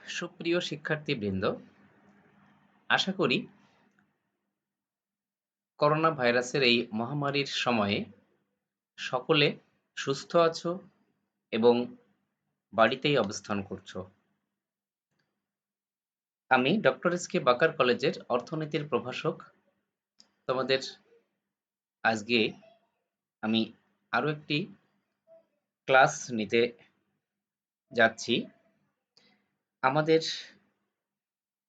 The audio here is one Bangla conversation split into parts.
সুপ্রিয় শিক্ষার্থীবৃন্দ, আশা করি করোনা ভাইরাসের এই মহামারীর সময়ে সকলে সুস্থ আছো এবং বাড়িতেই অবস্থান করছো। আমি ডক্টর এস.কে বাকার কলেজের অর্থনীতির প্রভাষক। তোমাদের আজকে আমি আরো একটি ক্লাস নিতে যাচ্ছি। আমাদের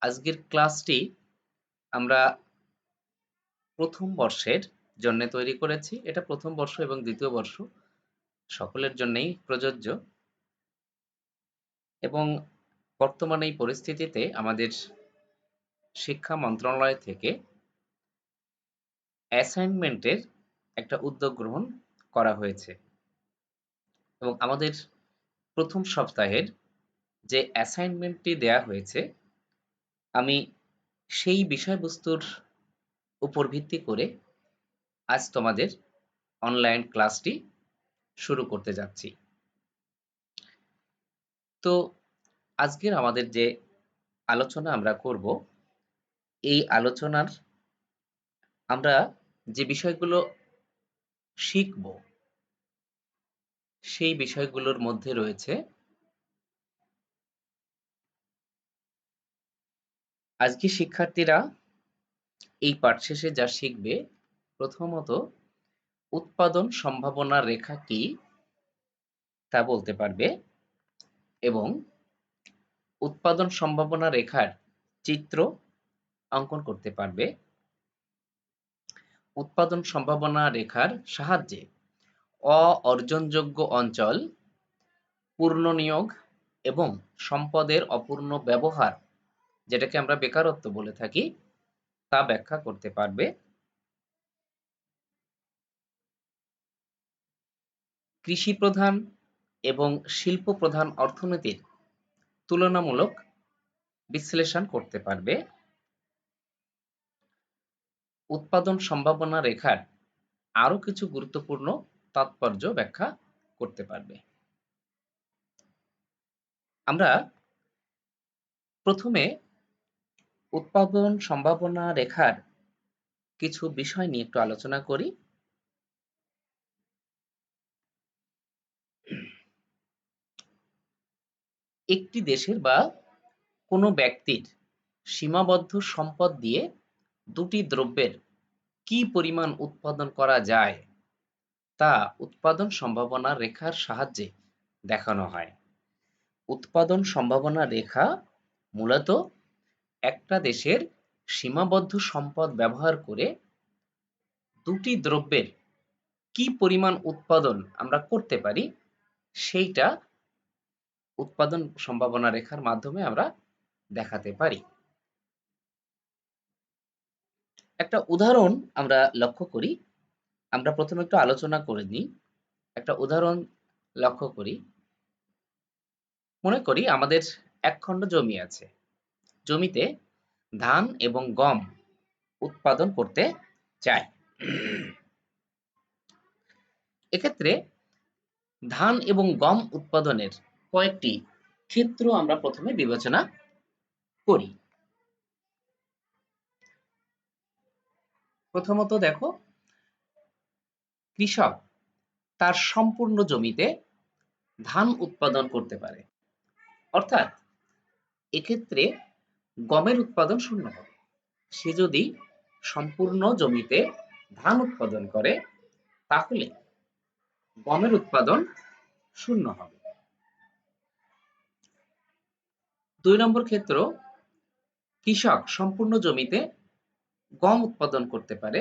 আজকের ক্লাসটি আমরা প্রথম বর্ষের জন্য তৈরি করেছি। এটা প্রথম বর্ষ এবং দ্বিতীয় বর্ষ সকলের জন্যই প্রযোজ্য এবং বর্তমানে এই পরিস্থিতিতে আমাদের শিক্ষা মন্ত্রণালয় থেকে অ্যাসাইনমেন্টের একটা উদ্যোগ গ্রহণ করা হয়েছে এবং আমাদের প্রথম সপ্তাহের যে অ্যাসাইনমেন্টটি দেয়া হয়েছে, আমি সেই বিষয়বস্তুর উপর ভিত্তি করে আজ তোমাদের অনলাইন ক্লাসটি শুরু করতে যাচ্ছি। তো আজকের আমাদের যে আলোচনা আমরা করব, এই আলোচনার আমরা যে বিষয়গুলো শিখব সেই বিষয়গুলোর মধ্যে রয়েছে আজকে শিক্ষার্থীরা এই পাঠ শেষে যা শিখবে, প্রথমত উৎপাদন সম্ভাবনা রেখা কি তা বলতে পারবে এবং উৎপাদন সম্ভাবনা রেখার চিত্র অঙ্কন করতে পারবে। উৎপাদন সম্ভাবনা রেখার সাহায্যে অ-অর্জনযোগ্য অঞ্চল, পূর্ণ নিয়োগ এবং সম্পদের অপূর্ণ ব্যবহার, যেটাকে আমরা বেকারত্ব বলে থাকি, তা ব্যাখ্যা করতে পারবে। কৃষি প্রধান এবং শিল্প প্রধান অর্থনীতির তুলনামূলক বিশ্লেষণ করতে পারবে। উৎপাদন সম্ভাবনা রেখার আরো কিছু গুরুত্বপূর্ণ তাৎপর্য ব্যাখ্যা করতে পারবে। আমরা প্রথমে উৎপাদন সম্ভাবনা রেখার কিছু বিষয় নিয়ে একটু আলোচনা করি। একটি দেশের বা কোনো ব্যক্তির সীমাবদ্ধ সম্পদ দিয়ে দুটি দ্রব্যের কি পরিমাণ উৎপাদন করা যায় তা উৎপাদন সম্ভাবনা রেখার সাহায্যে দেখানো হয়। উৎপাদন সম্ভাবনা রেখা মূলত একটা দেশের সীমাবদ্ধ সম্পদ ব্যবহার করে দুটি দ্রব্যের কি পরিমাণ উৎপাদন আমরা করতে পারি সেইটা উৎপাদন সম্ভাবনা রেখার মাধ্যমে আমরা দেখাতে পারি। একটা উদাহরণ আমরা লক্ষ্য করি। আমরা প্রথমে একটু আলোচনা করে নিই। একটা উদাহরণ লক্ষ্য করি। মনে করি আমাদের এক খণ্ড জমি আছে। জমিতে ধান এবং গম উৎপাদন করতে চাই। এক্ষেত্রে ধান এবং গম উৎপাদনের কয়েকটি ক্ষেত্র আমরা প্রথমে বিবেচনা করি। প্রথমত দেখো, কৃষক তার সম্পূর্ণ জমিতে ধান উৎপাদন করতে পারে, অর্থাৎ এক্ষেত্রে গমের উৎপাদন শূন্য হবে। সে যদি সম্পূর্ণ জমিতে ধান উৎপাদন করে তাহলে গমের উৎপাদন শূন্য হবে। ২ নম্বর ক্ষেত্র, কৃষক সম্পূর্ণ জমিতে গম উৎপাদন করতে পারে,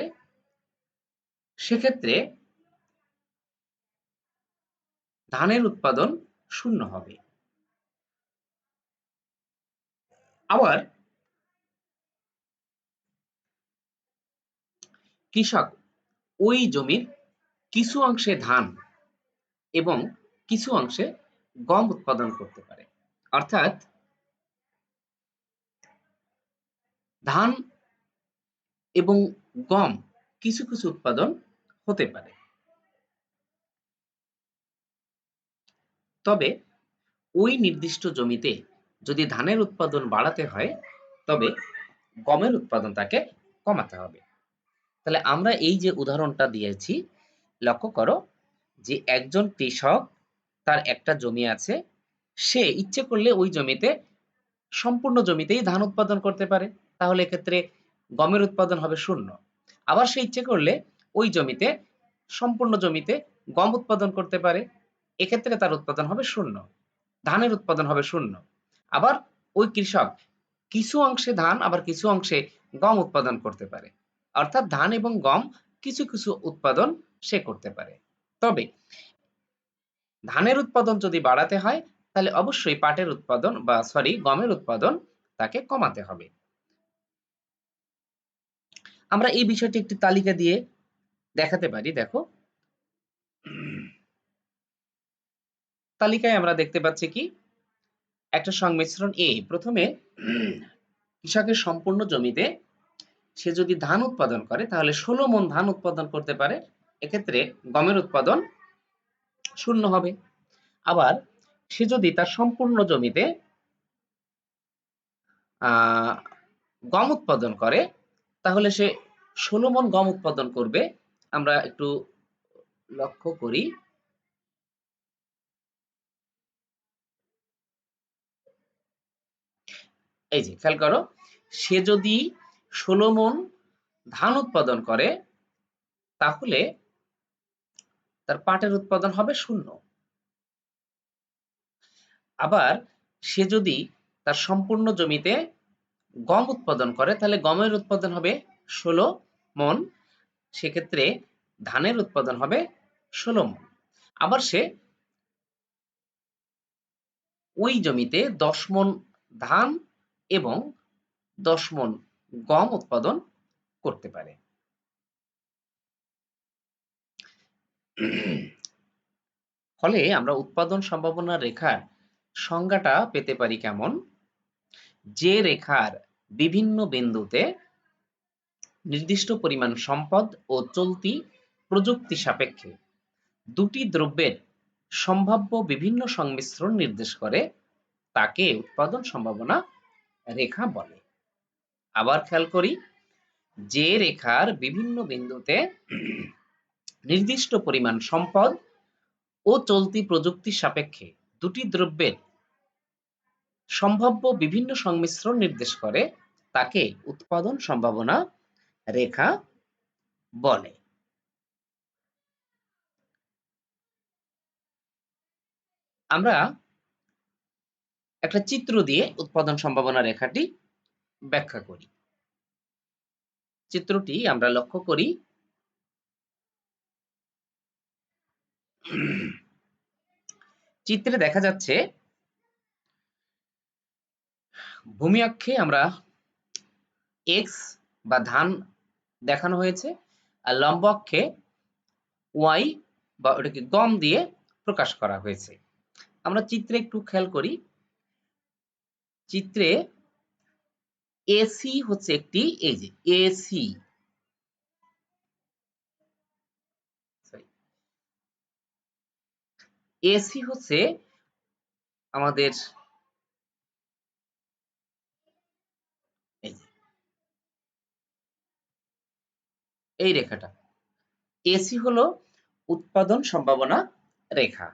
সেক্ষেত্রে ধানের উৎপাদন শূন্য হবে। আবার কৃষক ওই জমির কিছু অংশে ধান এবং কিছু অংশে গম উৎপাদন করতে পারে, অর্থাৎ ধান এবং গম কিছু কিছু উৎপাদন হতে পারে। তবে ওই নির্দিষ্ট জমিতে যদি ধানের উৎপাদন বাড়াতে হয় তবে গমের উৎপাদন তাকে কমাতে হবে। তাহলে আমরা এই যে উদাহরণটা দিয়েছি, লক্ষ্য করো যে একজন কৃষক, তার একটা জমি আছে, সে ইচ্ছে করলে ওই জমিতে সম্পূর্ণ জমিতেই ধান উৎপাদন করতে পারে, তাহলে এক্ষেত্রে গমের উৎপাদন হবে 0। আবার সে ইচ্ছে করলে ওই জমিতে সম্পূর্ণ জমিতে গম উৎপাদন করতে পারে, এক্ষেত্রে তার উৎপাদন হবে 0, ধানের উৎপাদন হবে 0। আবার ওই কৃষক কিছু অংশে ধান আবার কিছু অংশে গম উৎপাদন করতে পারে, অর্থাৎ ধান এবং গম কিছু কিছু উৎপাদন সে করতে পারে। তবে ধানের উৎপাদন যদি বাড়াতে হয় তাহলে অবশ্যই পাটের উৎপাদন বা গমের উৎপাদন তাকে কমাতে হবে। আমরা এই বিষয়টি একটি তালিকা দিয়ে দেখাতে পারি। দেখো, তালিকায় আমরা দেখতে পাচ্ছি কি একটা সংমিশ্রণ এ। প্রথমে কৃষকের সম্পূর্ণ জমিতে সে যদি ধান উৎপাদন করে তাহলে 16 মণ ধান উৎপাদন করতে পারে, এক্ষেত্রে গমের উৎপাদন 0 হবে। আবার সে যদি তার সম্পূর্ণ জমিতে গম উৎপাদন করে তাহলে সে 16 মণ গম উৎপাদন করবে। আমরা একটু লক্ষ্য করি, এই যে খেয়াল করো, সে যদি 16 মণ ধান উৎপাদন করে তাহলে তার পাটের উৎপাদন হবে 0। আবার সে যদি তার সম্পূর্ণ জমিতে গম উৎপাদন করে তাহলে গমের উৎপাদন হবে 16 মণ, সেক্ষেত্রে ধানের উৎপাদন হবে 16 মণ। আবার সে ওই জমিতে 10 মণ ধান এবং 10 মণ গম উৎপাদন করতে পারে। ফলে আমরা উৎপাদন সম্ভাবনা রেখার সংজ্ঞাটা পেতে পারি কেমন, যে রেখার বিভিন্ন বিন্দুতে নির্দিষ্ট পরিমাণ সম্পদ ও চলতি প্রযুক্তি সাপেক্ষে দুটি দ্রব্যের সম্ভাব্য বিভিন্ন সংমিশ্রণ নির্দেশ করে তাকে উৎপাদন সম্ভাবনা রেখা বলে। আবার খেয়াল করি, যে রেখার বিভিন্ন বিন্দুতে নির্দিষ্ট পরিমাণ সম্পদ ও চলতি প্রযুক্তির সাপেক্ষে দুটি দ্রব্যের সম্ভাব্য বিভিন্ন সংমিশ্রণ নির্দেশ করে তাকে উৎপাদন সম্ভাবনা রেখা বলে। আমরা একটা চিত্র দিয়ে উৎপাদন সম্ভাবনা রেখাটি ব্যাখ্যা করি। চিত্রটি আমরা লক্ষ্য করি, চিত্রে দেখা যাচ্ছে ভূমি অক্ষে আমরা এক্স বা ধান দেখানো হয়েছে, আর লম্ব অক্ষে ওয়াই বা ওটাকে গম দিয়ে প্রকাশ করা হয়েছে। আমরা চিত্রে একটু খেয়াল করি, চিত্রে এসি হচ্ছে একটি, এই যে এসি, এসি হচ্ছে আমাদের এই যে এই রেখাটা, এসি হলো উৎপাদন সম্ভাবনা রেখা।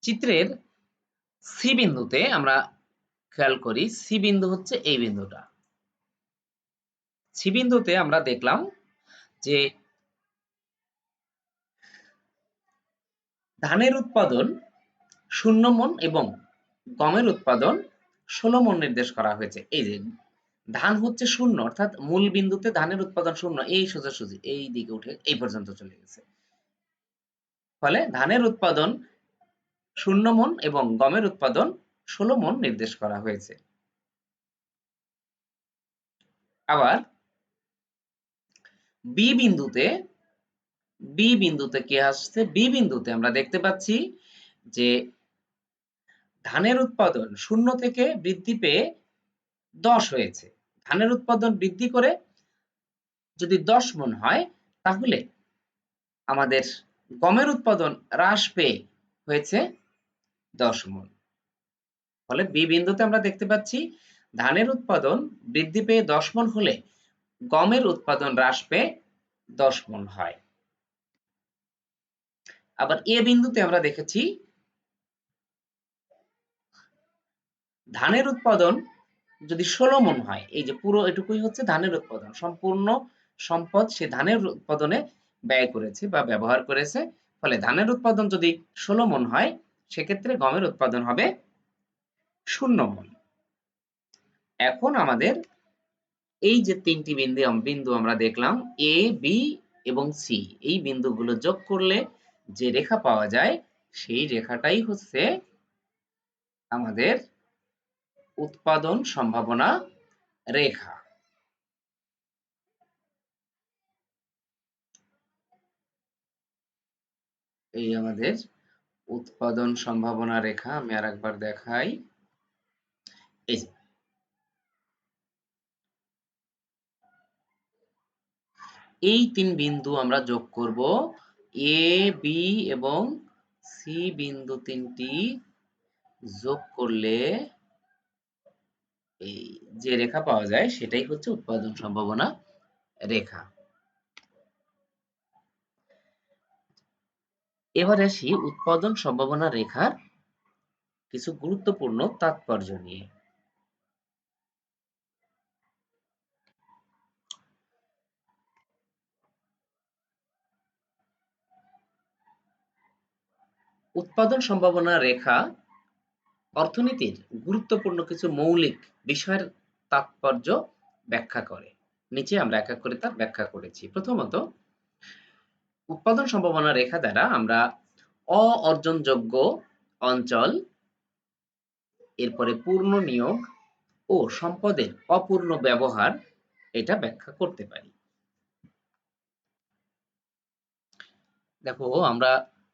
চিত্রের সি বিন্দুতে আমরা খেয়াল করি, সি বিন্দু হচ্ছে এই বিন্দুটা। সি বিন্দুতে আমরা দেখলাম যে ধানের উৎপাদন 0 মণ এবং গমের উৎপাদন 16 মণ নির্দেশ করা হয়েছে। এই যে ধান হচ্ছে 0, অর্থাৎ মূল বিন্দুতে ধানের উৎপাদন 0, এই সোজাসুজি এই দিকে উঠে এই পর্যন্ত চলে গেছে। ফলে ধানের উৎপাদন 0 মণ এবং গমের উৎপাদন 16 মণ নির্দেশ করা হয়েছে। আবার বি বিন্দুতে, বি বিন্দুতে কি আসছে, বি বিন্দুতে আমরা দেখতে পাচ্ছি যে ধানের উৎপাদন 0 থেকে বৃদ্ধি পেয়ে 10 হয়েছে। ধানের উৎপাদন বৃদ্ধি করে যদি 10 মণ হয়, তাহলে আমাদের গমের উৎপাদন হ্রাস পেয়ে হয়েছে 10 মণ। ফলে বি বিন্দুতে আমরা দেখতে পাচ্ছি ধানের উৎপাদন বৃদ্ধি পেয়ে 10 মণ হলে গমের উৎপাদন হ্রাস পেয়ে 10 মণ হয়। আবার এ বিন্দুতে আমরা দেখেছি ধানের উৎপাদন যদি 16 মণ হয়, এই যে পুরো এটুকুই হচ্ছে ধানের উৎপাদন, সম্পূর্ণ সম্পদ সে ধানের উৎপাদনে ব্যয় করেছে বা ব্যবহার করেছে। ফলে ধানের উৎপাদন যদি 16 মণ হয়, সেক্ষেত্রে গমের উৎপাদন হবে 0 মণ। এখন আমাদের এই যে 3টি বিন্দু আমরা দেখলাম এ, বি এবং সি, এই বিন্দুগুলো যোগ করলে যে রেখা পাওয়া যায় সেই রেখাটাই হচ্ছে আমাদের উৎপাদন সম্ভাবনা রেখা। এই আমাদের উৎপাদন সম্ভাবনা রেখা। আমি আরেকবার দেখাই। এই যে এই 3 বিন্দু আমরা যোগ করব, এ, বি এবং সি বিন্দু 3টি যোগ করলে এই যে রেখা পাওয়া যায় সেটাই হচ্ছে উৎপাদন সম্ভাবনা রেখা। এবার আসি উৎপাদন সম্ভাবনা রেখার কিছু গুরুত্বপূর্ণ তাৎপর্য নিয়ে। উৎপাদন সম্ভাবনা রেখা অর্থনীতির গুরুত্বপূর্ণ কিছু মৌলিক বিষয়ের তাৎপর্য ব্যাখ্যা করে। নিচে আমরা এক এক করে তা ব্যাখ্যা করেছি। প্রথমত, উৎপাদন সম্ভাবনা রেখা দ্বারা আমরা অ-অর্জনযোগ্য অঞ্চল, এরপরে পূর্ণ নিয়োগ ও সম্পদের অপূর্ণ ব্যবহার এটা ব্যাখ্যা করতে পারি। দেখো, আমরা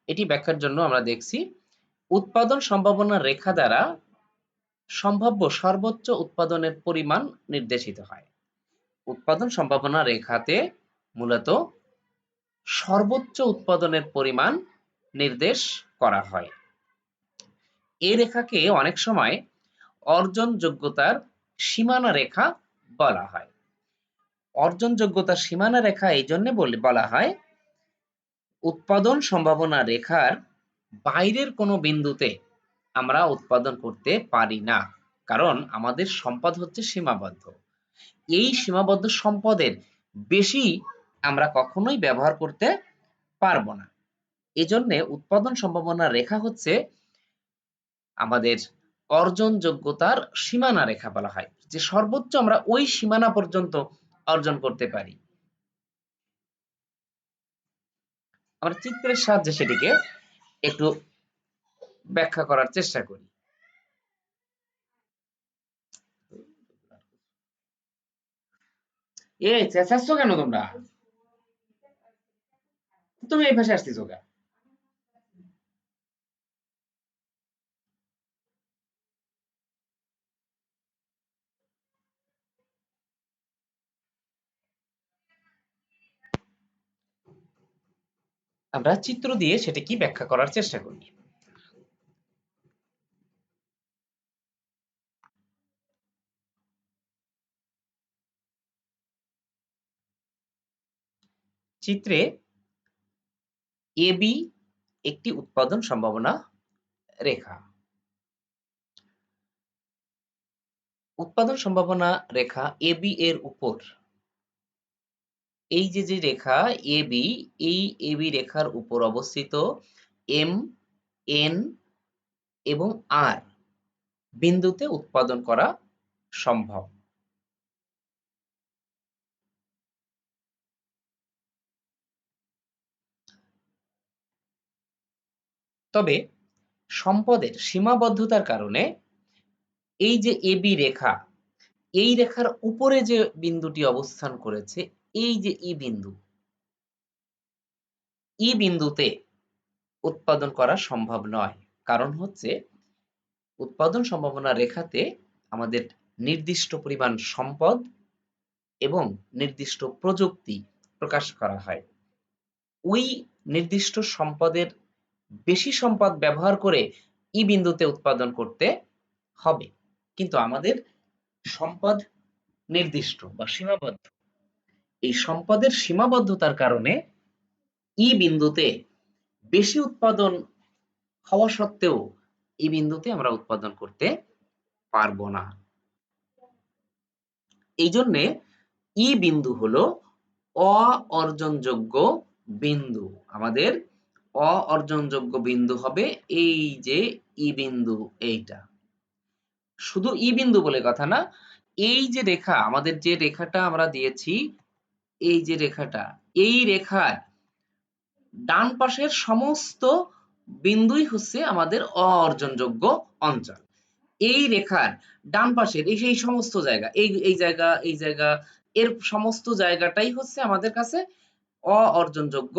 এটি ব্যাখ্যার জন্য আমরা দেখছি উৎপাদন সম্ভাবনা রেখা দ্বারা সম্ভাব্য সর্বোচ্চ উৎপাদনের পরিমাণ নির্দেশিত হয়। উৎপাদন সম্ভাবনা রেখাতে মূলত সর্বোচ্চ উৎপাদনের পরিমাণ নির্দেশ করা হয়। এই রেখাকে অনেক সময় অর্জন যোগ্যতার সীমানা রেখা বলা হয়। অর্জন যোগ্যতার সীমানা রেখা এই জন্য বলা হয়, উৎপাদন সম্ভাবনা রেখার বাইরের কোনো বিন্দুতে আমরা উৎপাদন করতে পারি না, কারণ আমাদের সম্পদ হচ্ছে সীমাবদ্ধ। এই সীমাবদ্ধ সম্পদের বেশি আমরা কখনোই ব্যবহার করতে পারবো না। এজন্য উৎপাদন সম্ভাবনা রেখা হচ্ছে আমাদের অর্জন যোগ্যতার সীমানা রেখা বলা হয়, যে সর্বোচ্চ আমরা ওই সীমানা পর্যন্ত অর্জন করতে পারি। আমরা চিত্রের সাহায্যে সেটিকে একটু ব্যাখ্যা করার চেষ্টা করি। চেঁচাচ্ছ কেন তোমরা? তুমি এই পাশে আসতেছো কেন? আমরা চিত্র দিয়ে সেটা কি ব্যাখ্যা করার চেষ্টা করি। চিত্রে এবি একটি উৎপাদন সম্ভাবনা রেখা। উৎপাদন সম্ভাবনা রেখা এবি এর উপর এই যে রেখা এবি, এই এবি রেখার উপর অবস্থিত এম, এন এবং আর বিন্দুতে উৎপাদন করা সম্ভব। তবে সম্পদের সীমাবদ্ধতার কারণে এই যে এবি রেখা, এই রেখার উপরে যে বিন্দুটি অবস্থান করেছে, এই যে ই বিন্দু, ই বিন্দুতে উৎপাদন করা সম্ভব নয়। কারণ হচ্ছে উৎপাদন সম্ভাবনা রেখাতে আমাদের নির্দিষ্ট পরিমাণ সম্পদ এবং নির্দিষ্ট প্রযুক্তি প্রকাশ করা হয়। ওই নির্দিষ্ট সম্পদের বেশি সম্পদ ব্যবহার করে ই বিন্দুতে উৎপাদন করতে হবে। কিন্তু আমাদের সম্পদ নির্দিষ্ট বা সীমাবদ্ধ। এই সম্পদের সীমাবদ্ধতার কারণে ই বিন্দুতে বেশি উৎপাদন হওয়া সত্ত্বেও এই বিন্দুতে আমরা উৎপাদন করতে পারবো না। এই জন্যে ই বিন্দু হলো অ-অর্জনযোগ্য বিন্দু। আমাদের অ-অর্জনযোগ্য বিন্দু হবে এই যে ই বিন্দু, এইটা। শুধু ই বিন্দু বলে কথা না, এই যে রেখা, আমাদের যে রেখাটা আমরা দিয়েছি, এই যে রেখাটা, এই রেখার ডান পাশের সমস্ত বিন্দুই হচ্ছে আমাদের অ-অর্জনযোগ্য অঞ্চল। এই রেখার ডান পাশের এই সমস্ত জায়গা, এই জায়গা, এই জায়গা, এর সমস্ত জায়গাটাই হচ্ছে আমাদের কাছে অ-অর্জনযোগ্য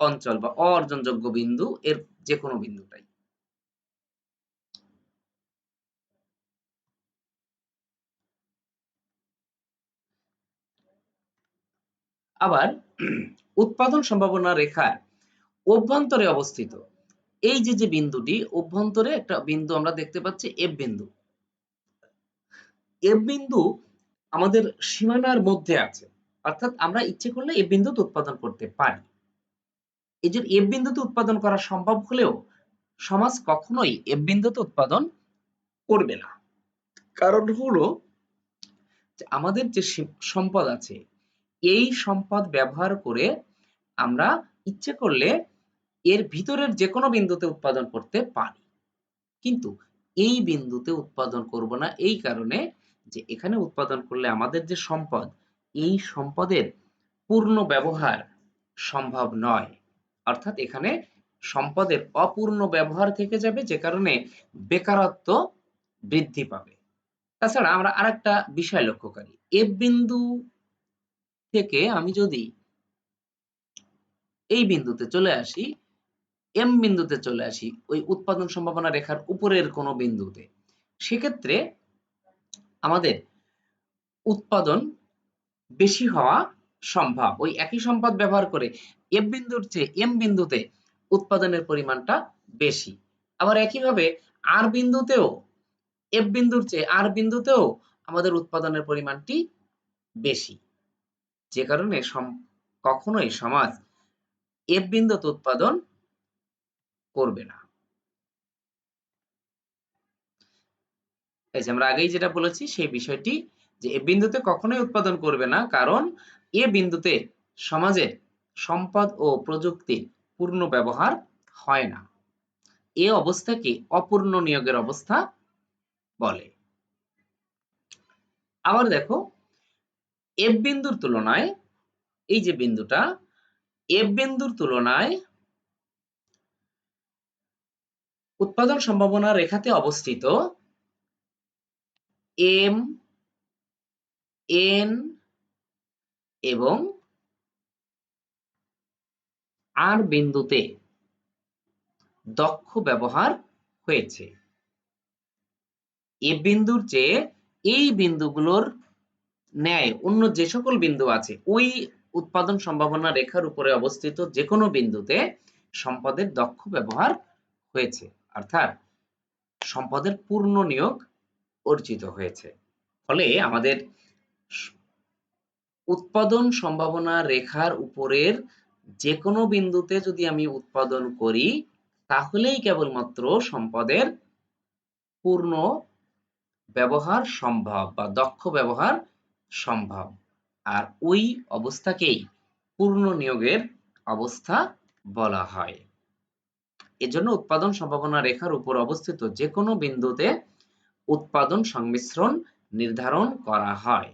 অঞ্চল বা অ-অর্জনযোগ্য বিন্দু, এর যেকোনো বিন্দুটাই। আবার উৎপাদন সম্ভাবনা রেখার অভ্যন্তরে অবস্থিত এই যে বিন্দুটি, অভ্যন্তরে একটা বিন্দু আমরা দেখতে পাচ্ছি, এফ বিন্দু। এফ বিন্দু আমাদের সীমানার মধ্যে আছে, অর্থাৎ আমরা ইচ্ছে করলে এফ বিন্দুতে উৎপাদন করতে পারি। এই যে এফ বিন্দুতে উৎপাদন করা সম্ভব হলেও সমাজ কখনোই এফ বিন্দুতে উৎপাদন করবে না। কারণ হলো আমাদের যে সম্পদ আছে, এই সম্পদ ব্যবহার করে আমরা ইচ্ছে করলে এর ভিতরের যে কোনো বিন্দুতে উৎপাদন করতে পারি। কিন্তু এই বিন্দুতে উৎপাদন করব না এই কারণে যে এখানে উৎপাদন করলে আমাদের যে সম্পদ, এই সম্পদের পূর্ণ ব্যবহার সম্ভব নয়। অর্থাৎ এখানে সম্পদের অপূর্ণ ব্যবহার থেকে যাবে, যে কারণে বেকারত্ব বৃদ্ধি পাবে। তাছাড়া আমরা আরেকটা বিষয় লক্ষ্য করি, এফ বিন্দু থেকে আমি যদি এই বিন্দুতে চলে আসি, এম বিন্দুতে চলে আসি, ওই উৎপাদন সম্ভাবনা রেখার উপরের কোনো বিন্দুতে, সেক্ষেত্রে আমাদের উৎপাদন বেশি হওয়া সম্ভব। ওই একই সম্পদ ব্যবহার করে এফ বিন্দুর চেয়ে এম বিন্দুতে উৎপাদনের পরিমাণটা বেশি। আবার একইভাবে আর বিন্দুতেও এফ বিন্দুর চেয়ে আর বিন্দুতেও আমাদের উৎপাদনের পরিমাণটি বেশি, যে কারণে কখনোই সমাজ এফ বিন্দুতে উৎপাদন করবে না। এই যে আমরা আগেই যেটা বলেছি সেই বিষয়টি, যে এ বিন্দুতে কখনোই উৎপাদন করবে না, কারণ এ বিন্দুতে সমাজের সম্পদ ও প্রযুক্তির পূর্ণ ব্যবহার হয় না। এ অবস্থাকে অপূর্ণ নিয়োগের অবস্থা বলে। আবার দেখো, এফ বিন্দুর তুলনায় এই যে বিন্দুটা, এফ বিন্দুর তুলনায় উৎপাদন সম্ভাবনা রেখাতে অবস্থিত এম, এন এবং আর বিন্দুতে দক্ষ ব্যবহার হয়েছে। এ বিন্দুর চেয়ে এই বিন্দুগুলোর ন্যায় অন্য যে সকল বিন্দু আছে, ওই উৎপাদন সম্ভাবনা রেখার উপরে অবস্থিত যে কোনো বিন্দুতে সম্পদের দক্ষ ব্যবহার হয়েছে, অর্থাৎ সম্পদের পূর্ণ নিয়োগ অর্জিত হয়েছে। ফলে আমাদের উৎপাদন সম্ভাবনা রেখার উপরের যে কোনো বিন্দুতে যদি আমি উৎপাদন করি, তাহলেই কেবলমাত্র সম্পদের পূর্ণ ব্যবহার সম্ভব বা দক্ষ ব্যবহার সম্ভব। আর ওই অবস্থাকেই পূর্ণ নিয়োগের অবস্থা বলা হয়। এজন্য উৎপাদন সম্ভাবনা রেখার উপর অবস্থিত যে কোনো বিন্দুতে উৎপাদন সংমিশ্রণ নির্ধারণ করা হয়।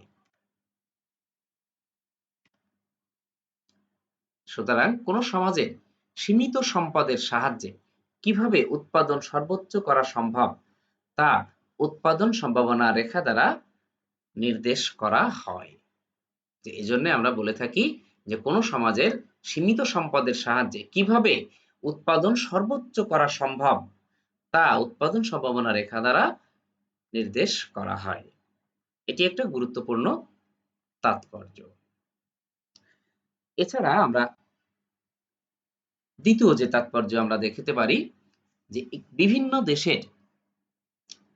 সুতরাং কোন সমাজে সীমিত সম্পদের সাহায্যে কিভাবে উৎপাদন সর্বোচ্চ করা সম্ভব, তা উৎপাদন সম্ভাবনা রেখা দ্বারা নির্দেশ করা হয়। এজন্য আমরা বলে থাকি যে কোন সমাজের সীমিত সম্পদের সাহায্যে কিভাবে উৎপাদন সর্বোচ্চ করা সম্ভব, তা উৎপাদন সম্ভাবনা রেখা দ্বারা নির্দেশ করা হয়। এটি একটা গুরুত্বপূর্ণ তাৎপর্য। এছাড়া আমরা দ্বিতীয় যে তাৎপর্য আমরা দেখিতে পারি যে বিভিন্ন দেশের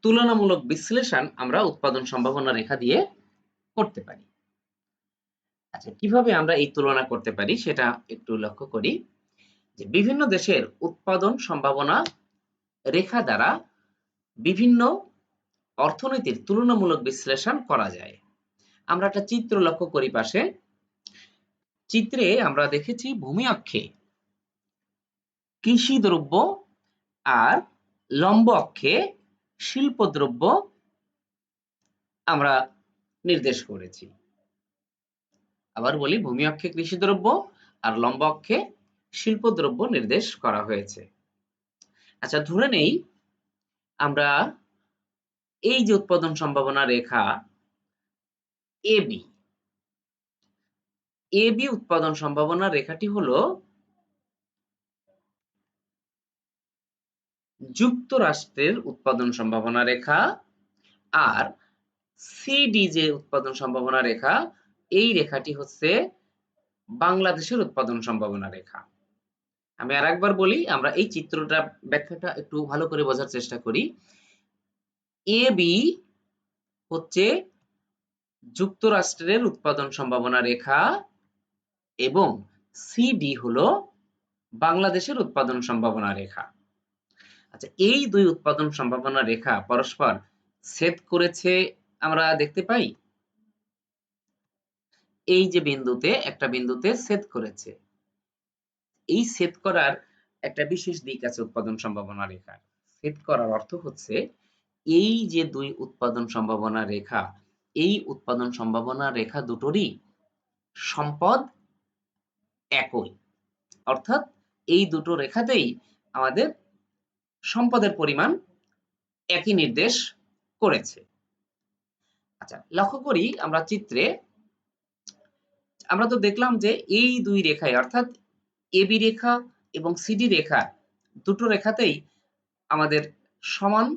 তুলনামূলক বিশ্লেষণ আমরা উৎপাদন সম্ভাবনা রেখা দিয়ে করতে পারি। আচ্ছা, কিভাবে আমরা এই তুলনা করতে পারি সেটা একটু লক্ষ্য করি যে বিভিন্ন দেশের উৎপাদন সম্ভাবনা রেখা দ্বারা বিভিন্ন অর্থনীতির তুলনামূলক বিশ্লেষণ করা যায়। আমরা একটা চিত্র লক্ষ্য করি পাশে। চিত্রে আমরা দেখেছি ভূমি অক্ষে কৃষি দ্রব্য আর লম্ব অক্ষে শিল্পদ্রব্য আমরা নির্দেশ করেছি। আবার বলি, ভূমি অক্ষে কৃষি দ্রব্য আর লম্ব অক্ষে শিল্পদ্রব্য নির্দেশ করা হয়েছে। আচ্ছা, ধরে নেই আমরা এই যে উৎপাদন সম্ভাবনা রেখা এবি উৎপাদন সম্ভাবনা রেখাটি হলো যুক্তরাষ্ট্রের উৎপাদন সম্ভাবনা রেখা, আর সিডি যে উৎপাদন সম্ভাবনা রেখা, এই রেখাটি হচ্ছে বাংলাদেশের উৎপাদন সম্ভাবনা রেখা। আমি আরেকবার বলি, আমরা এই চিত্রটা ব্যাখ্যাটা একটু ভালো করে বোঝার চেষ্টা করি। এবি হচ্ছে যুক্তরাষ্ট্রের উৎপাদন সম্ভাবনা রেখা এবং সিডি হলো বাংলাদেশের উৎপাদন সম্ভাবনা রেখা। আচ্ছা, এই দুই উৎপাদন সম্ভাবনা রেখা পরস্পর ছেদ করেছে আমরা দেখতে পাই। এই যে বিন্দুতে একটা বিন্দুতে ছেদ করেছে, এই ছেদ করার একটা বিশেষ দিক আছে উৎপাদন সম্ভাবনা রেখার। ছেদ করার অর্থ হচ্ছে এই যে দুই উৎপাদন সম্ভাবনা রেখা, এই উৎপাদন সম্ভাবনা রেখা দুটোরই সম্পদ একই, অর্থাৎ এই দুটো রেখাতেই আমাদের সম্পদের পরিমাণ একই নির্দেশ করেছে। আচ্ছা, লক্ষ্য করি আমরা চিত্রে, আমরা তো দেখলাম যে এই দুই রেখায় অর্থাৎ এবি রেখা এবং সিডি রেখা দুটো রেখাতেই আমাদের সমান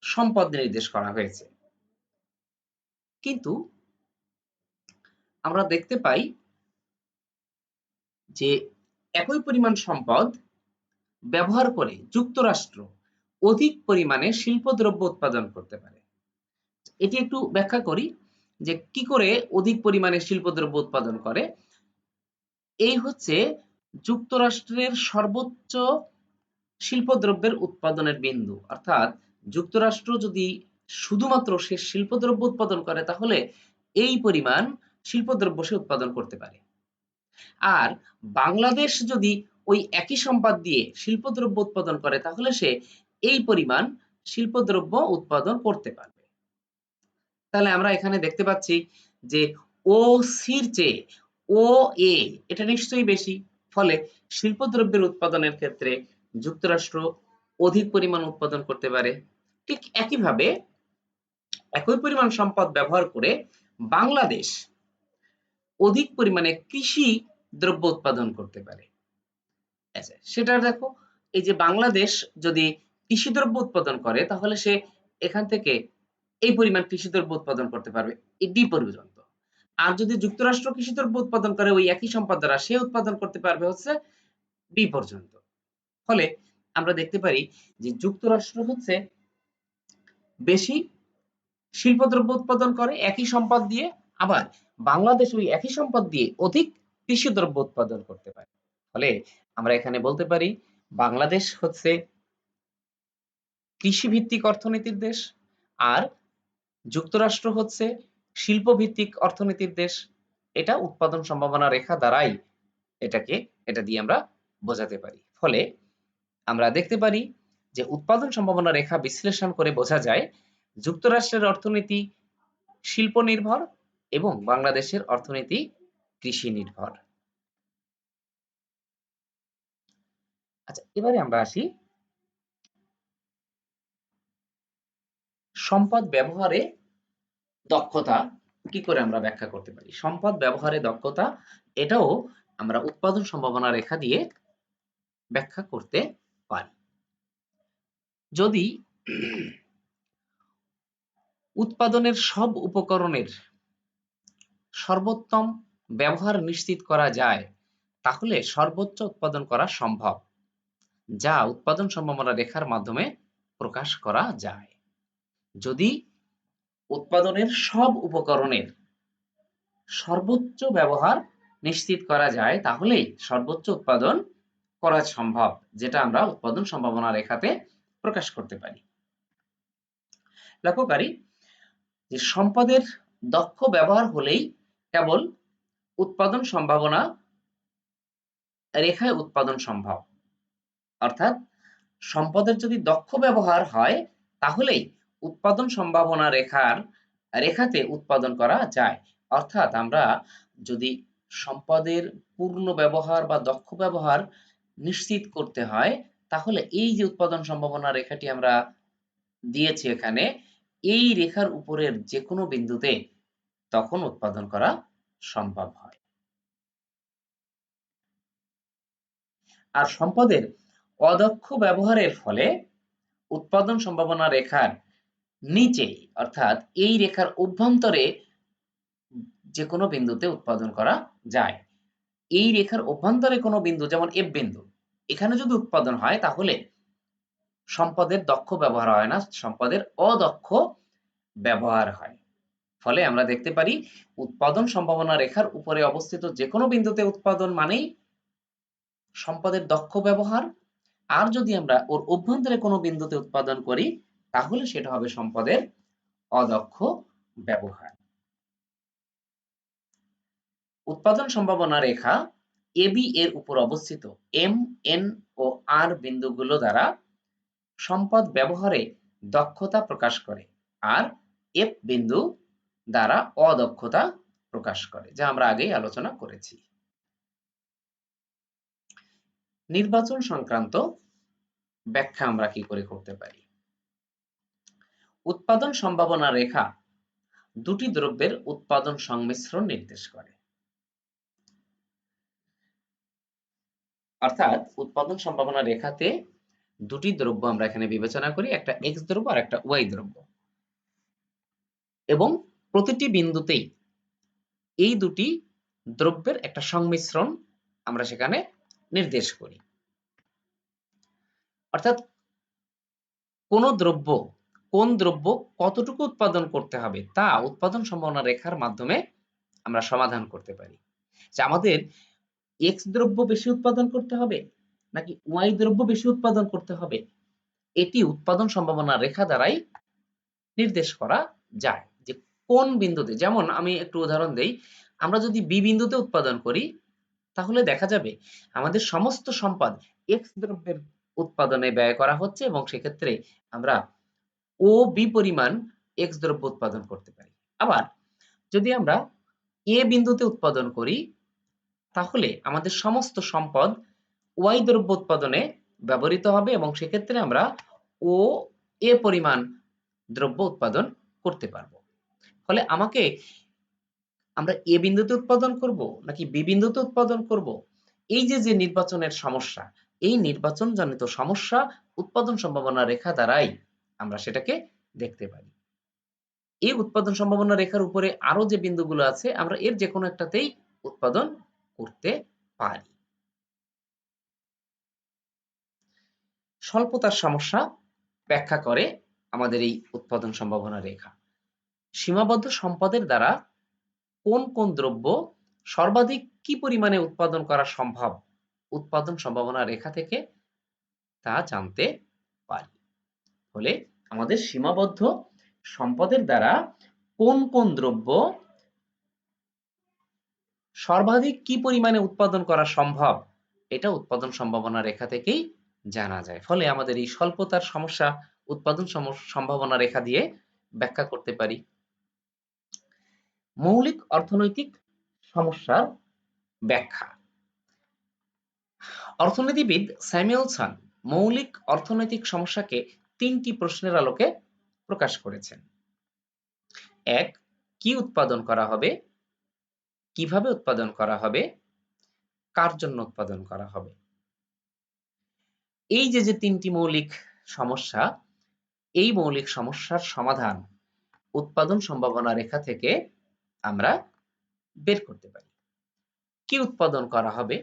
সম্পদ নির্দেশ করা হয়েছে। কিন্তু আমরা দেখতে পাই যে একই পরিমাণ সম্পদ ব্যবহার করে যুক্তরাষ্ট্র অধিক পরিমাণে শিল্পদ্রব্য উৎপাদন করতে পারে। এটি একটু ব্যাখ্যা করি যে কি করে অধিক পরিমাণে শিল্পদ্রব্য উৎপাদন করে। এই হচ্ছে যুক্তরাষ্ট্রের সর্বোচ্চ শিল্পদ্রব্যের উৎপাদনের বিন্দু। অর্থাৎ যুক্তরাষ্ট্র যদি শুধুমাত্র সে শিল্পদ্রব্য উৎপাদন করে তাহলে এই পরিমাণ শিল্পদ্রব্য সে উৎপাদন করতে পারে। আর বাংলাদেশ যদি ওই একই সম্পদ দিয়ে শিল্পদ্রব্য উৎপাদন করে তাহলে সে এই পরিমাণ শিল্পদ্রব্য উৎপাদন করতে পারবে। তাহলে আমরা এখানে দেখতে পাচ্ছি যে ও সির চেয়ে ও এ এটা নিশ্চয়ই বেশি, ফলে শিল্পদ্রব্যের উৎপাদনের ক্ষেত্রে যুক্তরাষ্ট্র অধিক পরিমাণ উৎপাদন করতে পারে। ঠিক একইভাবে একই পরিমাণ সম্পদ ব্যবহার করে বাংলাদেশ অধিক পরিমাণে কৃষি দ্রব্য উৎপাদন করতে পারে। আচ্ছা, সেটা দেখো, এই যে বাংলাদেশ যদি কৃষি দ্রব্য উৎপাদন করে তাহলে সে এখান থেকে এই পরিমাণ কৃষি দ্রব্য উৎপাদন করতে পারবে এই ডি পর্যন্ত। আর যদি যুক্তরাষ্ট্র কৃষি দ্রব্য উৎপাদন করে ওই একই সম্পদ দ্বারা সে উৎপাদন করতে পারবে হচ্ছে বি পর্যন্ত। ফলে আমরা দেখতে পারি যে যুক্তরাষ্ট্র হচ্ছে বেশি শিল্পদ্রব্য উৎপাদন করে একই সম্পদ দিয়ে, আবার বাংলাদেশ ওই একই সম্পদ দিয়ে অধিক কৃষি দ্রব্য উৎপাদন করতে পারে। ফলে আমরা এখানে বলতে পারি বাংলাদেশ হচ্ছে কৃষিভিত্তিক অর্থনীতির দেশ, আর যুক্তরাষ্ট্র হচ্ছে শিল্পভিত্তিক অর্থনীতির দেশ। এটা উৎপাদন সম্ভাবনা রেখা দ্বারাই এটা দিয়ে আমরা বোঝাতে পারি। ফলে আমরা দেখতে পারি যে উৎপাদন সম্ভাবনা রেখা বিশ্লেষণ করে বোঝা যায় যুক্তরাষ্ট্রের অর্থনীতি শিল্প নির্ভর এবং বাংলাদেশের অর্থনীতি কৃষি নির্ভর। আচ্ছা, এবারে আমরা আসি সম্পদ ব্যবহারে দক্ষতা কি করে আমরা ব্যাখ্যা করতে পারি। সম্পদ ব্যবহারে দক্ষতা এটাও আমরা উৎপাদন সম্ভাবনা রেখা দিয়ে ব্যাখ্যা করতে পারি। যদি উৎপাদনের সব উপকরণের সর্বোত্তম ব্যবহার নিশ্চিত করা যায় তাহলে সর্বোচ্চ উৎপাদন করা সম্ভব, যা উৎপাদন সম্ভাবনা রেখার মাধ্যমে প্রকাশ করা যায়। যদি উৎপাদনের সব উপকরণের সর্বোচ্চ ব্যবহার নিশ্চিত করা যায় তাহলেই সর্বোচ্চ উৎপাদন করা সম্ভব, যেটা আমরা উৎপাদন সম্ভাবনা রেখাতে প্রকাশ করতে পারি। লক্ষ্য করি যে সম্পদের দক্ষ ব্যবহার হলেই কেবল উৎপাদন সম্ভাবনা রেখায় উৎপাদন সম্ভব। অর্থাৎ সম্পদের যদি দক্ষ ব্যবহার হয় তাহলেই উৎপাদন সম্ভাবনা রেখাতে উৎপাদন করা যায়। অর্থাৎ আমরা যদি সম্পদের পূর্ণ ব্যবহার বা দক্ষ ব্যবহার নিশ্চিত করতে হয় তাহলে এই যে উৎপাদন সম্ভাবনা রেখাটি আমরা দিয়েছি এখানে, এই রেখার উপরের যে কোনো বিন্দুতে তখন উৎপাদন করা সম্ভব হয়। আর সম্পদের অদক্ষ ব্যবহারের ফলে উৎপাদন সম্ভাবনা রেখার নিচে অর্থাৎ এই রেখার অভ্যন্তরে যে কোনো বিন্দুতে উৎপাদন করা যায়। এই রেখার অভ্যন্তরে কোনো বিন্দু যেমন এফ বিন্দু, এখানে যদি উৎপাদন হয় তাহলে সম্পদের দক্ষ ব্যবহার হয় না, সম্পদের অদক্ষ ব্যবহার হয়। ফলে আমরা দেখতে পারি উৎপাদন সম্ভাবনা রেখার উপরে অবস্থিত যে কোনো বিন্দুতে উৎপাদন মানেই সম্পদের দক্ষ ব্যবহার, আর যদি আমরা ওর অভ্যন্তরে কোনো বিন্দুতে উৎপাদন করি তাহলে সেটা হবে সম্পদের অদক্ষ ব্যবহার। উৎপাদন সম্ভাবনা রেখা AB এর উপর অবস্থিত M, N ও R বিন্দুগুলো দ্বারা সম্পদ ব্যবহারে দক্ষতা প্রকাশ করে, আর F বিন্দু দ্বারা অদক্ষতা প্রকাশ করে, যা আমরা আগেই আলোচনা করেছি। নির্বাচন সংক্রান্ত ব্যাখ্যা আমরা কি করে করতে পারি? উৎপাদন সম্ভাবনা রেখা দুটি দ্রব্যের উৎপাদন সংমিশ্রণ নির্দেশ করে। অর্থাৎ উৎপাদন সম্ভাবনা রেখাতে দুটি দ্রব্য আমরা এখানে বিবেচনা করি, একটা এক্স দ্রব্য আর একটা ওয়াই দ্রব্য, এবং প্রতিটি বিন্দুতেই এই দুটি দ্রব্যের একটা সংমিশ্রণ আমরা সেখানে নির্দেশ করি। অর্থাৎ কোন দ্রব্য কতটুকু উৎপাদন করতে হবে তা উৎপাদন সম্ভাবনা রেখার মাধ্যমে আমরা সমাধান করতে পারি। যে আমাদের এক্স দ্রব্য বেশি উৎপাদন করতে হবে নাকি ওয়াই দ্রব্য বেশি উৎপাদন করতে হবে, এটি উৎপাদন সম্ভাবনা রেখা দ্বারাই নির্দেশ করা যায়। যে কোন বিন্দুতে, যেমন আমি একটু উদাহরণ দেই, আমরা যদি বি বিন্দুতে উৎপাদন করি তাহলে দেখা যাবে আমাদের সমস্ত সম্পদ এক্স দ্রব্যের উৎপাদনে ব্যয় করা হচ্ছে এবং সেক্ষেত্রে আমরা ও বি পরিমাণ এক্স দ্রব্য উৎপাদন করতে পারি। আবার যদি আমরা এ বিন্দুতে উৎপাদন করি তাহলে আমাদের সমস্ত সম্পদ ওয়াই দ্রব্য উৎপাদনে ব্যবহৃত হবে এবং সেক্ষেত্রে আমরা ও এ পরিমাণ দ্রব্য উৎপাদন করতে পারবো। ফলে আমরা এ বিন্দুতে উৎপাদন করব নাকি বি বিন্দুতে উৎপাদন করব, এই যে নির্বাচনের সমস্যা, এই নির্বাচনজনিত সমস্যা উৎপাদন সম্ভাবনা রেখা দ্বারাই আমরা সেটাকে দেখতে পারি। এই উৎপাদন সম্ভাবনা রেখার উপরে আরো যে বিন্দুগুলো আছে আমরা এর যে কোনো একটাতেই উৎপাদন করতে পারি। স্বল্পতার সমস্যা ব্যাখ্যা করে আমাদের এই উৎপাদন সম্ভাবনা রেখা। সীমাবদ্ধ সম্পদের দ্বারা কোন দ্রব্য সর্বাধিক কি পরিমাণে উৎপাদন করা সম্ভব উৎপাদন সম্ভাবনা রেখা থেকে তা জানতে পারি। ফলে আমাদের সীমাবদ্ধ সম্পদের দ্বারা কোন দ্রব্য সর্বাধিক কি পরিমাণে উৎপাদন করা সম্ভব এটা উৎপাদন সম্ভাবনা রেখা থেকেই জানা যায়। ফলে আমাদের এই স্বল্পতার সমস্যা উৎপাদন সম্ভাবনা রেখা দিয়ে ব্যাখ্যা করতে পারি। মৌলিক অর্থনৈতিক সমস্যার ব্যাখ্যা। অর্থনীতিবিদ স্যামুয়েলসন মৌলিক অর্থনৈতিক সমস্যাকে তিনটি প্রশ্নের আলোকে প্রকাশ করেছেন। ১. কি উৎপাদন করা হবে, কিভাবে উৎপাদন করা হবে, কার জন্য উৎপাদন করা হবে। এই যে তিনটি মৌলিক সমস্যা, এই মৌলিক সমস্যার সমাধান উৎপাদন সম্ভাবনা রেখা থেকে আমরা বের করতে পারি। কি উৎপাদন করা হবে?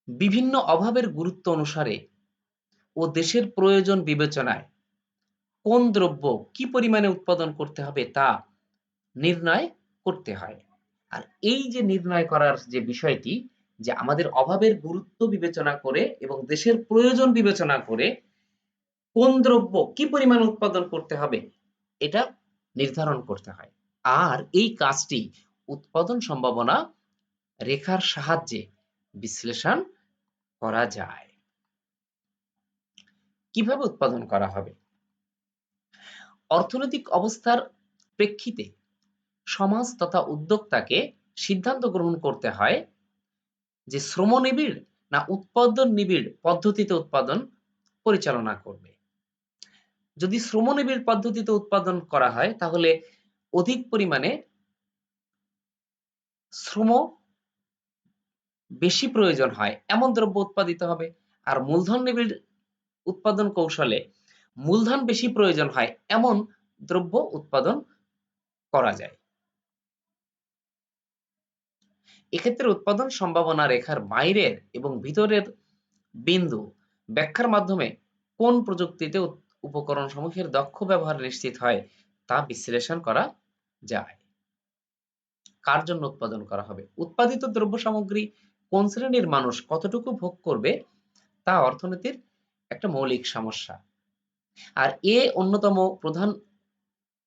বিভিন্ন অভাবের গুরুত্ব অনুসারে ও দেশের প্রয়োজন বিবেচনায় কোন দ্রব্য কি পরিমাণে উৎপাদন করতে হবে তা নির্ণয় করতে হয়। আর এই যে নির্ণয় করার যে বিষয়টি, যে আমাদের অভাবের গুরুত্ব বিবেচনা করে এবং দেশের প্রয়োজন বিবেচনা করে কোন দ্রব্য কি পরিমাণ উৎপাদন করতে হবে এটা নির্ধারণ করতে হয়। আর এই কাজটি উৎপাদন সম্ভাবনা রেখার সাহায্যে বিশ্লেষণ করা যায়। কিভাবে উৎপাদন করা হবে? অর্থনৈতিক অবস্থার প্রেক্ষিতে সমাজ তথা উদ্যোক্তাকে সিদ্ধান্ত গ্রহণ করতে হয় যে শ্রমনিবিড় না উৎপাদন নিবিড় পদ্ধতিতে উৎপাদন পরিচালনা করবে। যদি শ্রমনিবিড় পদ্ধতিতে উৎপাদন করা হয় তাহলে অধিক পরিমাণে শ্রম বেশি প্রয়োজন হয় এমন দ্রব্য উৎপাদিত হবে। আর মূলধন নিবিড় উৎপাদন কৌশলে মূলধন বেশি প্রয়োজন হয় এমন দ্রব্য উৎপাদন করা যায়। এক্ষেত্রে উৎপাদন সম্ভাবনা রেখার বাইরের এবং ভিতরের বিন্দু ব্যাখ্যার মাধ্যমে কোন প্রযুক্তিতে উপকরণ সমূহের দক্ষ ব্যবহার নিশ্চিত হয় তা বিশ্লেষণ করা যায়। কার জন্য উৎপাদন করা হবে? উৎপাদিত দ্রব্য সামগ্রী কোন শ্রেণীর মানুষ কতটুকু ভোগ করবে তা অর্থনীতির একটা মৌলিক সমস্যা। আর অন্যতম প্রধান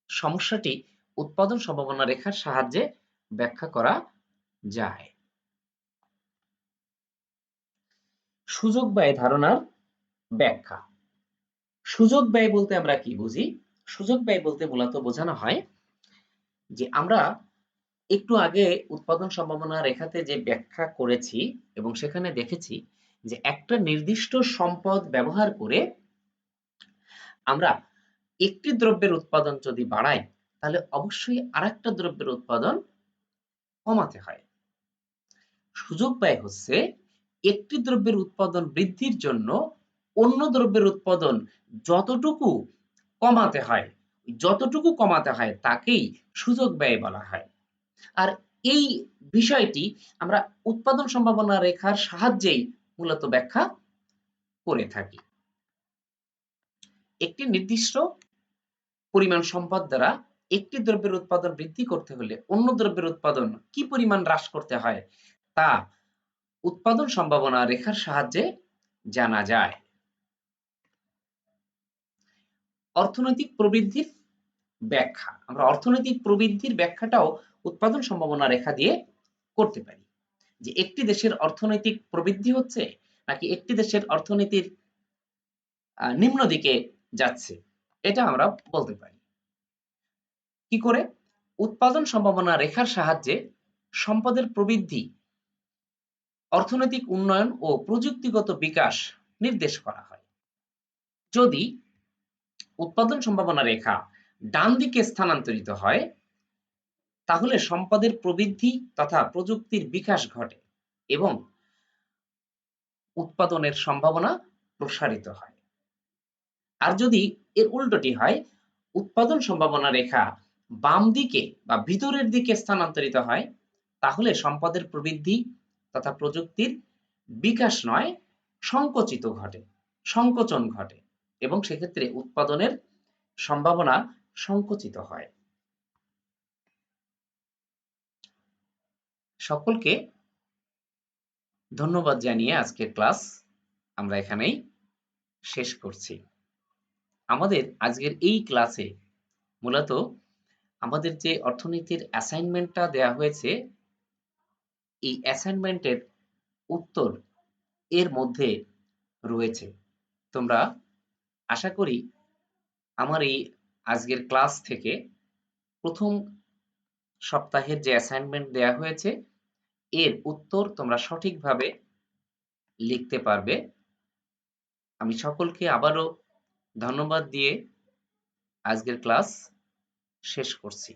সমস্যাটি উৎপাদন সম্ভাবনা রেখার সাহায্যে ব্যাখ্যা করা যায়। সুযোগ ব্যয় ধারণার ব্যাখ্যা। সুযোগ ব্যয় বলতে আমরা কি বুঝি? সুযোগ ব্যয় বলতে মূলত বোঝানো হয় যে আমরা একটু আগে উৎপাদন সম্ভাবনা রেখাতে যে ব্যাখ্যা করেছি এবং সেখানে দেখেছি যে একটা নির্দিষ্ট সম্পদ ব্যবহার করে আমরা একটি দ্রব্যের উৎপাদন যদি বাড়াই তাহলে অবশ্যই আরেকটা দ্রব্যের উৎপাদন কমাতে হয়। সুযোগ ব্যয় হচ্ছে একটি দ্রব্যের উৎপাদন বৃদ্ধির জন্য অন্য দ্রব্যের উৎপাদন যতটুকু কমাতে হয় তাকেই সুযোগ ব্যয় বলা হয়। আর এই বিষয়টি আমরা উৎপাদন সম্ভাবনা রেখার সাহায্যেই মূলত ব্যাখ্যা করে থাকি। একটি নির্দিষ্ট পরিমাণ সম্পদ দ্বারা একটি দ্রব্যের উৎপাদন বৃদ্ধি করতে হলে অন্য দ্রব্যের উৎপাদন কি পরিমাণ হ্রাস করতে হয় তা উৎপাদন সম্ভাবনা রেখার সাহায্যে জানা যায়। অর্থনৈতিক প্রবৃদ্ধির ব্যাখ্যা। আমরা অর্থনৈতিক প্রবৃদ্ধির ব্যাখ্যাটাও উৎপাদন সম্ভাবনা রেখা দিয়ে করতে পারি। যে একটি দেশের অর্থনৈতিক প্রবৃদ্ধি হচ্ছে নাকি একটি দেশের অর্থনীতির নিম্ন দিকে যাচ্ছে এটা আমরা বলতে পারি। কি করে? উৎপাদন সম্ভাবনা রেখার সাহায্যে সম্পদের প্রবৃদ্ধি, অর্থনৈতিক উন্নয়ন ও প্রযুক্তিগত বিকাশ নির্দেশ করা হয়। যদি উৎপাদন সম্ভাবনা রেখা ডান দিকে স্থানান্তরিত হয় তাহলে সম্পদের প্রবৃদ্ধি তথা প্রযুক্তির বিকাশ ঘটে এবং উৎপাদনের সম্ভাবনা প্রসারিত হয়। আর যদি এর উল্টোটি হয়, উৎপাদন সম্ভাবনা রেখা বাম দিকে বা ভিতরের দিকে স্থানান্তরিত হয় তাহলে সম্পদের প্রবৃদ্ধি তথা প্রযুক্তির বিকাশ নয় সংকোচন ঘটে এবং সেক্ষেত্রে উৎপাদনের সম্ভাবনা সংকুচিত হয়। সকলকে ধন্যবাদ জানিয়ে আজকের ক্লাস আমরা এখানেই শেষ করছি। আমাদের আজকের এই ক্লাসে মূলত আমাদের যে অর্থনীতির অ্যাসাইনমেন্টটা দেয়া হয়েছে এই অ্যাসাইনমেন্টের উত্তর এর মধ্যে রয়েছে। তোমরা আশা করি আমার এই আজকের ক্লাস থেকে প্রথম সপ্তাহের যে অ্যাসাইনমেন্ট দেয়া হয়েছে এর উত্তর তোমরা সঠিকভাবে লিখতে পারবে। আমি সকলকে আবারও ধন্যবাদ দিয়ে আজকের ক্লাস শেষ করছি।